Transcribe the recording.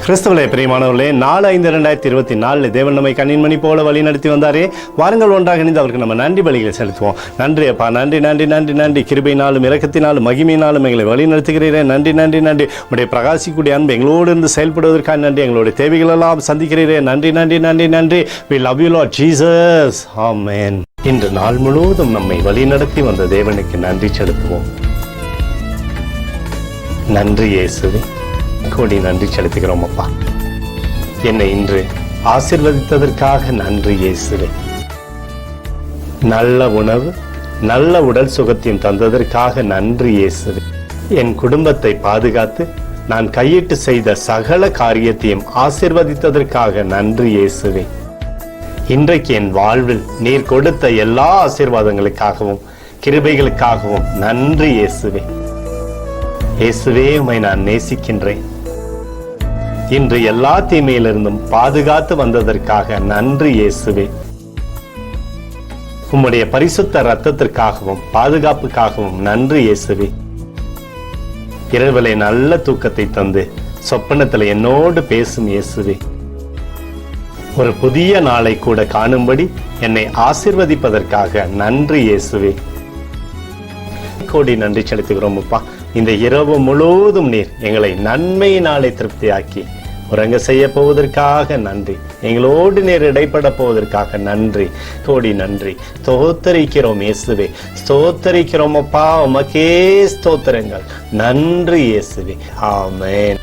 கிறிஸ்தவர்களே, பிரியமானவர்களே, 4/5/2024 தேவன் நம்மை கண்ணின்மணி போல வழி நடத்தி வந்தாரே. வாருங்கள் ஒன்றாக இணைந்து அவருக்கு நம்ம நன்றி பலிகளை செலுத்துவோம். நன்றி அப்பா, நன்றி நன்றி நன்றி நன்றி. கிருபையினாலும் இரக்கத்தினாலும் மகிமையினாலும் எங்களை வழி நடத்துகிறீரே. நன்றி நன்றி நன்றி. உடைய பிரகாசிக்கூடிய அன்பு எங்களோடு இருந்து செயல்படுவதற்காக நன்றி. எங்களுடைய தேவைகள் எல்லாம் சந்திக்கிறீரே. நன்றி நன்றி நன்றி நன்றி. We love you Lord Jesus. Amen. இன்று நாள் முழுவதும் நம்மை வழி நடத்தி வந்த தேவனுக்கு நன்றி செலுத்துவோம். நன்றி இயேசுவே, கோடி நன்றி செலுத்துகிறோம் அப்பா. என்னை இன்று ஆசீர்வதித்ததற்காக நன்றி இயேசுவே. நல்ல உணவு, நல்ல உடல் சுகத்தையும் தந்ததற்காக நன்றி இயேசுவே. என் குடும்பத்தை பாதுகாத்து நான் கையிட்டு செய்த சகல காரியத்தையும் ஆசீர்வதித்ததற்காக நன்றி இயேசுவே. இன்றைக்கு என் வாழ்வில் நீர் கொடுத்த எல்லா ஆசீர்வாதங்களுக்காகவும் கிருபைகளுக்காகவும் நன்றி இயேசுவே. இயேசுவே, உம்மை நான் நேசிக்கின்றேன். இன்று எல்லா தீமையிலிருந்தும் பாதுகாத்து வந்ததற்காக நன்றி இயேசுவே. உம்முடைய பரிசுத்த இரத்தத்திற்காகவும் பாதுகாப்புக்காகவும் நன்றி இயேசுவே. இரவிலே நல்ல தூக்கத்தை தந்து சொப்பனத்தில் என்னோடு பேசும் இயேசுவே. ஒரு புதிய நாளை கூட காணும்படி என்னை ஆசீர்வதிப்பதற்காக நன்றி இயேசுவே. கோடி நன்றி செலுத்துகிறோம் அப்பா. இந்த இரவு முழுவதும் நீர் எங்களை நன்மையினாலே திருப்தியாக்கி உறங்க செய்ய போவதற்காக நன்றி. எங்களோடு நீர் இடைப்பட போவதற்காக நன்றி. கோடி நன்றி. ஸ்தோத்தரிக்கிறோம் இயேசுவே, ஸ்தோத்தரிக்கிறோம் அப்பா. உமக்கே ஸ்தோத்திரங்கள். நன்றி இயேசுவே. ஆமென்.